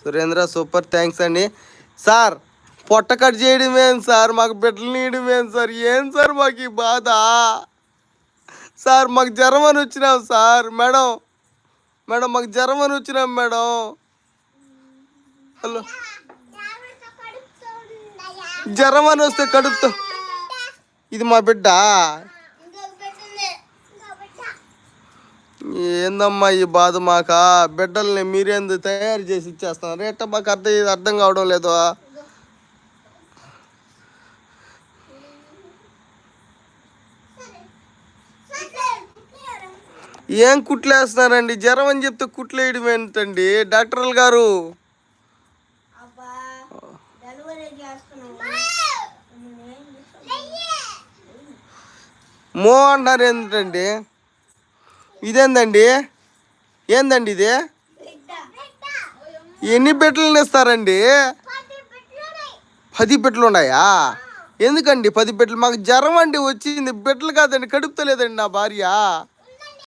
Surendra super, thanks అండి. Sir పొట్ట cut చేయడం ఏం సార్, మాకు బిడ్డలు నీయడం ఏం సార్, ఏం సార్ మాకు ఈ బాధ సార్? మాకు జ్వరం అని వచ్చినాం సార్. మేడం మేడం మాకు జ్వరం అని వచ్చినాం మేడం. హలో, జ్వరం అని వస్తే కడుపుతో, ఇది మా బిడ్డ. ఏందమ్మా ఈ బాధ? మాక బిడ్డల్ని మీరేందు తయారు చేసి ఇచ్చేస్తున్నారు? రేట మాకు అర్థం కావడం లేదు. ఏం కుట్లేస్తున్నారండి? జ్వరం అని చెప్తే కుట్లు వేయడం ఏంటండి డాక్టర్లు గారు? మో అంటున్నారు ఏంటండి? ఇదేందండి? ఏందండి ఇది? ఎన్ని బిడ్డలు ఇస్తారండి? 10 బిడ్డలు ఉన్నాయా? ఎందుకండి 10 బిడ్డలు? మాకు జ్వరం అండి వచ్చింది, బిడ్డలు కాదండి, కడుపుతలేదండి నా భార్య.